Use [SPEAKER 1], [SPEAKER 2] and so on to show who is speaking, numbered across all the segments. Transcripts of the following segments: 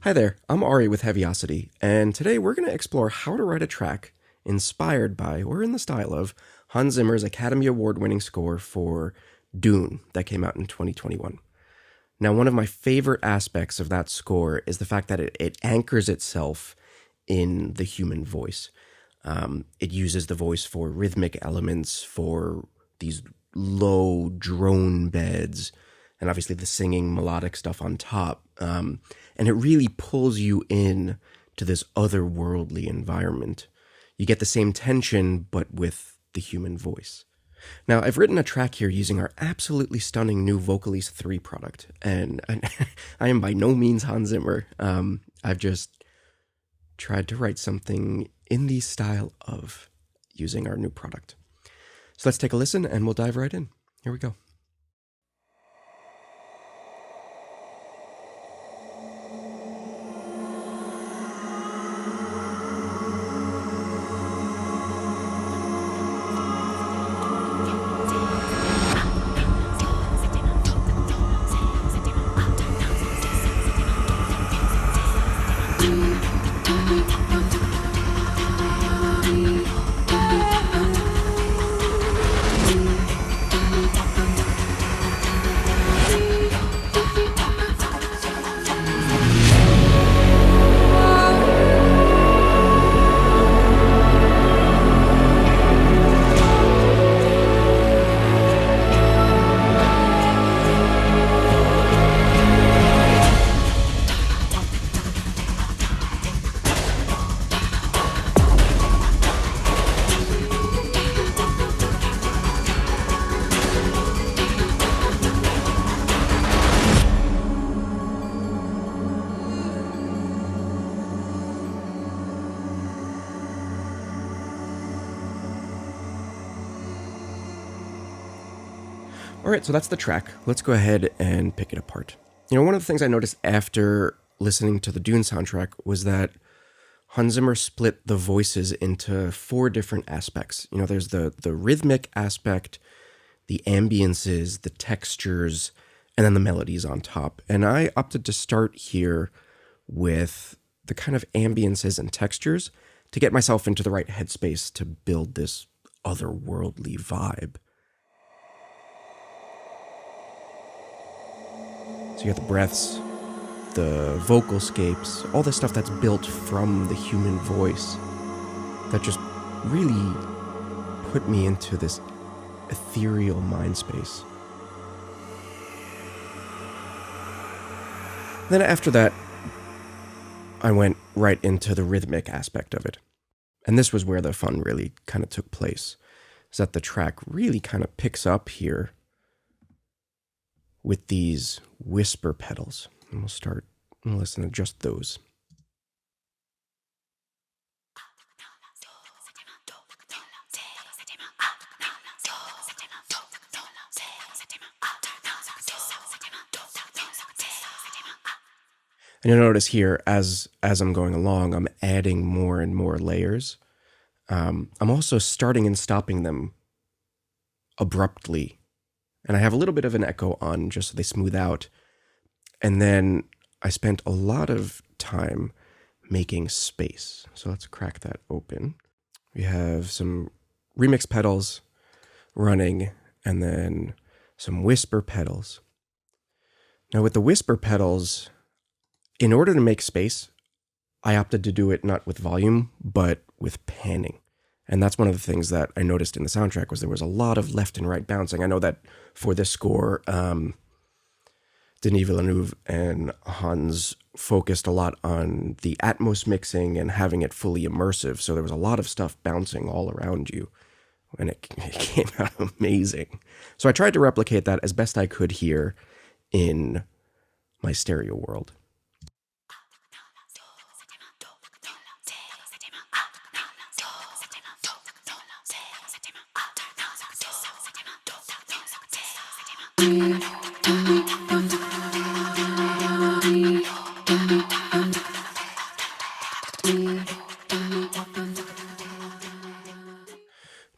[SPEAKER 1] Hi there, I'm Ari with Heavyocity, and today we're going to explore how to write a track inspired by, or in the style of, Hans Zimmer's Academy Award-winning score for Dune that came out in 2021. Now, one of my favorite aspects of that score is the fact that it anchors itself in the human voice. It uses the voice for rhythmic elements, for these low drone beds, and obviously the singing melodic stuff on top. And it really pulls you in to this otherworldly environment. You get the same tension, but with the human voice. Now, I've written a track here using our absolutely stunning new Vocalise 3 product, and I am by no means Hans Zimmer. I've just tried to write something in the style of using our new product. So let's take a listen, and we'll dive right in. Here we go. All right, so that's the track. Let's go ahead and pick it apart. You know, one of the things I noticed after listening to the Dune soundtrack was that Hans Zimmer split the voices into 4 different aspects. You know, there's the rhythmic aspect, the ambiences, the textures, and then the melodies on top. And I opted to start here with the kind of ambiences and textures to get myself into the right headspace to build this otherworldly vibe. So you got the breaths, the vocalscapes, all this stuff that's built from the human voice that just really put me into this ethereal mind space. Then after that, I went right into the rhythmic aspect of it. And this was where the fun really kind of took place, is that the track really kind of picks up here with these whisper pedals. And we'll listen to just those. And you'll notice here, as I'm going along, I'm adding more and more layers. I'm also starting and stopping them abruptly. And I have a little bit of an echo on just so they smooth out. And then I spent a lot of time making space. So let's crack that open. We have some remix pedals running and then some whisper pedals. Now with the whisper pedals, in order to make space, I opted to do it not with volume, but with panning. And that's one of the things that I noticed in the soundtrack was there was a lot of left and right bouncing. I know that for this score, Denis Villeneuve and Hans focused a lot on the Atmos mixing and having it fully immersive. So there was a lot of stuff bouncing all around you, and it came out amazing. So I tried to replicate that as best I could here in my stereo world.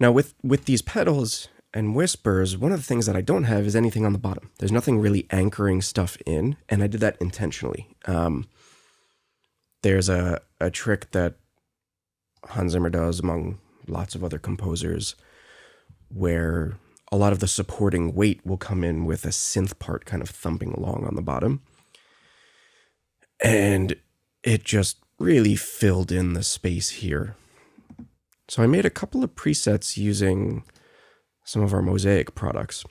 [SPEAKER 1] Now with these pedals and whispers, one of the things that I don't have is anything on the bottom. There's nothing really anchoring stuff in, and I did that intentionally. There's a trick that Hans Zimmer does among lots of other composers where a lot of the supporting weight will come in with a synth part kind of thumping along on the bottom. And it just really filled in the space here. So I made a couple of presets using some of our Mosaic products.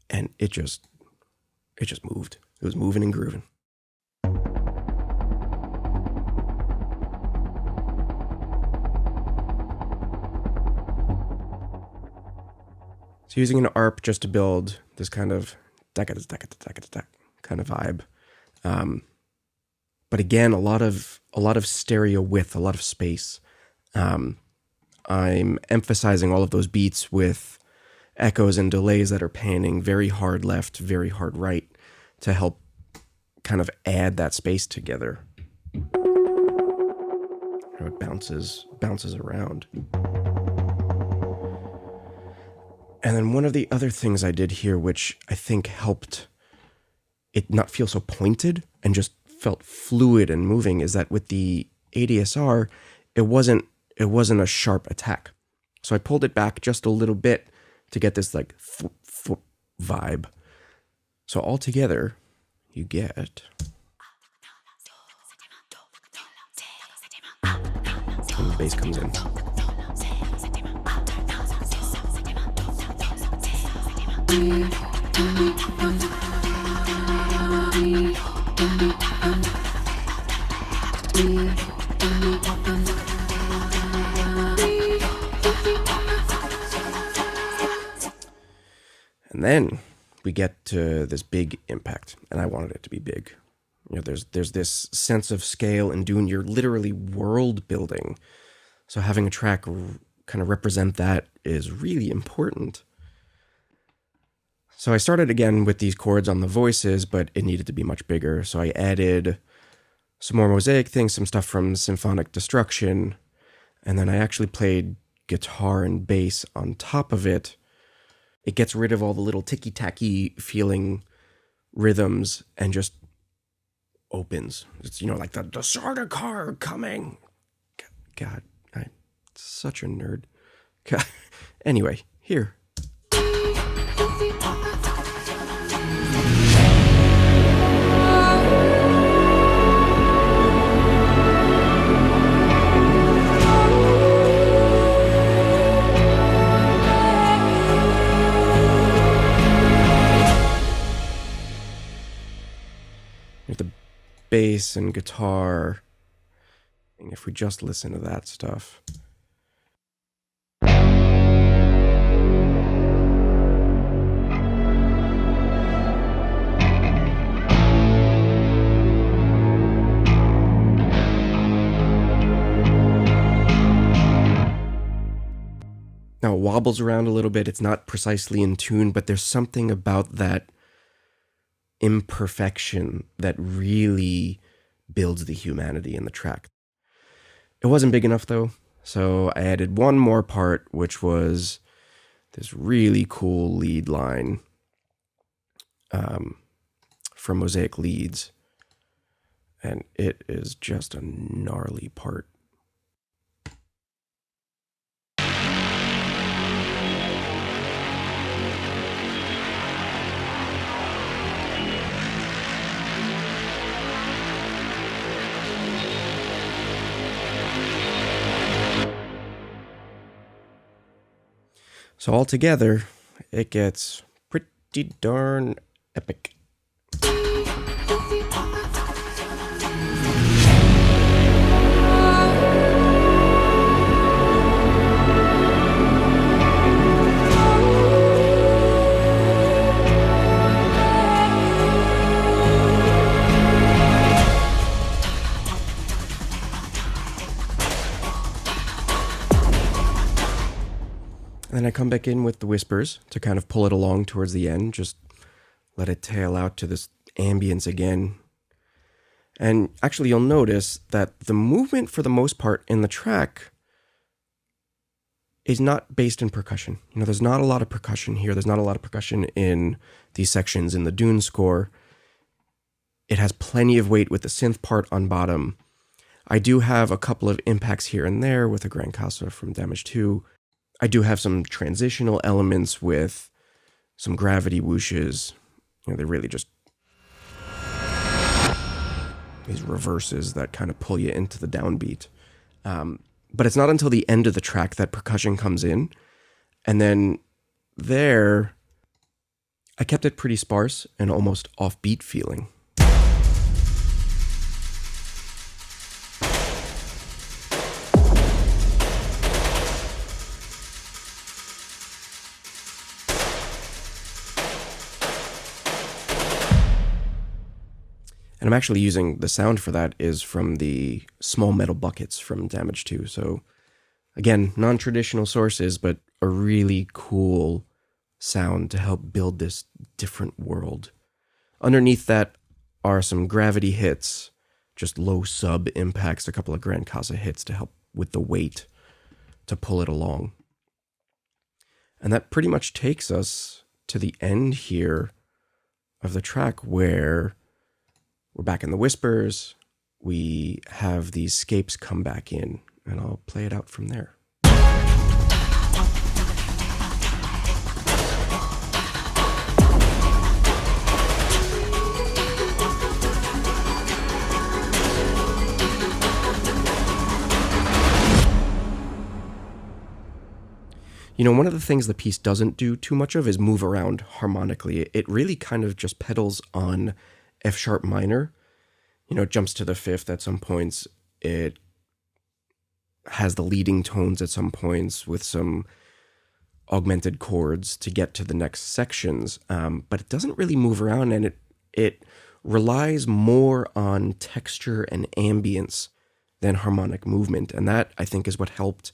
[SPEAKER 1] And it just moved. It was moving and grooving. So using an ARP just to build this kind of kind of vibe. But again, a lot of stereo width, a lot of space. I'm emphasizing all of those beats with echoes and delays that are panning very hard left, very hard right to help kind of add that space together. It bounces around. And then one of the other things I did here, which I think helped it not feel so pointed and just felt fluid and moving, is that with the ADSR, it wasn't a sharp attack. So I pulled it back just a little bit to get this like vibe. So altogether, you get... when the bass comes in. And then we get to this big impact, and I wanted it to be big. You know, there's this sense of scale in Dune. You're literally world building. So having a track kind of represent that is really important. So I started again with these chords on the voices, but it needed to be much bigger. So I added some more Mosaic things, some stuff from Symphonic Destruction, and then I actually played guitar and bass on top of it. It gets rid of all the little ticky-tacky feeling rhythms and just opens. It's, you know, like the Sarda car coming. God, I'm such a nerd. God. Anyway, here. The bass and guitar, and if we just listen to that stuff. Now it wobbles around a little bit. It's not precisely in tune, but there's something about that imperfection that really builds the humanity in the track. It wasn't big enough though, so I added one more part, which was this really cool lead line from Mosaic Leads, and it is just a gnarly part. So altogether, it gets pretty darn epic. And then I come back in with the whispers to kind of pull it along towards the end, just let it tail out to this ambience again. And actually you'll notice that the movement for the most part in the track is not based in percussion. You know, there's not a lot of percussion here. There's not a lot of percussion in these sections in the Dune score. It has plenty of weight with the synth part on bottom. I do have a couple of impacts here and there with a Grand Casa from Damage 2. I do have some transitional elements with some gravity whooshes. They're really just these reverses that kind of pull you into the downbeat. But it's not until the end of the track that percussion comes in. And then there, I kept it pretty sparse and almost offbeat feeling. And I'm actually using the sound for that is from the small metal buckets from Damage 2. So again, non-traditional sources, but a really cool sound to help build this different world. Underneath that are some gravity hits, just low sub impacts, a couple of Grand Casa hits to help with the weight to pull it along. And that pretty much takes us to the end here of the track where we're back in the whispers. We have these scapes come back in, and I'll play it out from there. One of the things the piece doesn't do too much of is move around harmonically. It really kind of just pedals on F sharp minor. It jumps to the fifth at some points. It has the leading tones at some points with some augmented chords to get to the next sections. But it doesn't really move around, and it relies more on texture and ambience than harmonic movement. And that, I think, is what helped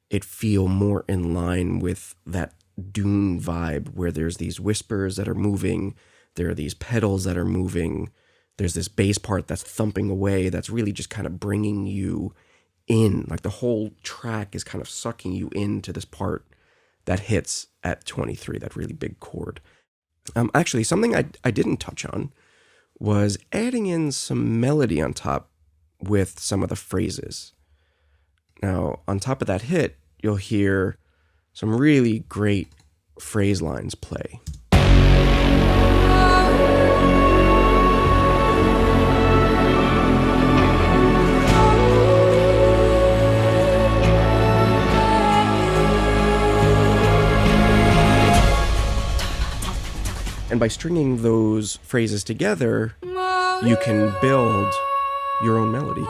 [SPEAKER 1] it feel more in line with that Dune vibe, where there's these whispers that are moving, there are these pedals that are moving, there's this bass part that's thumping away that's really just kind of bringing you in. Like the whole track is kind of sucking you into this part that hits at 23, that really big chord. Actually, something I didn't touch on was adding in some melody on top with some of the phrases. Now, on top of that hit, you'll hear some really great phrase lines play. And by stringing those phrases together, you can build your own melody.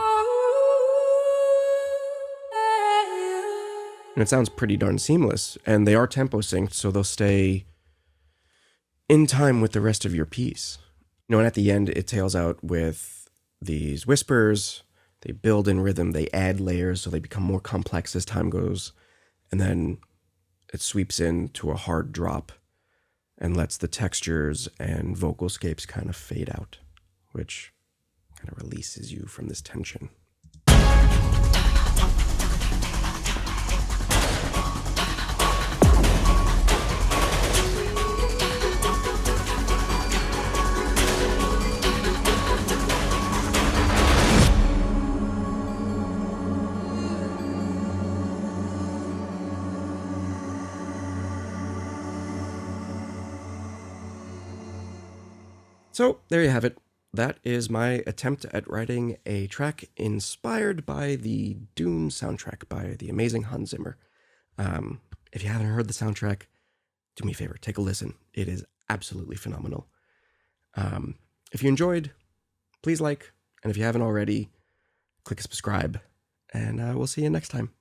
[SPEAKER 1] And it sounds pretty darn seamless, and they are tempo synced, so they'll stay in time with the rest of your piece. And at the end, it tails out with these whispers. They build in rhythm, they add layers, so they become more complex as time goes. And then it sweeps into a hard drop and lets the textures and vocalscapes kind of fade out, which kind of releases you from this tension. So there you have it. That is my attempt at writing a track inspired by the Dune soundtrack by the amazing Hans Zimmer. If you haven't heard the soundtrack, do me a favor, take a listen. It is absolutely phenomenal. If you enjoyed, please like, and if you haven't already, click subscribe, and we'll see you next time.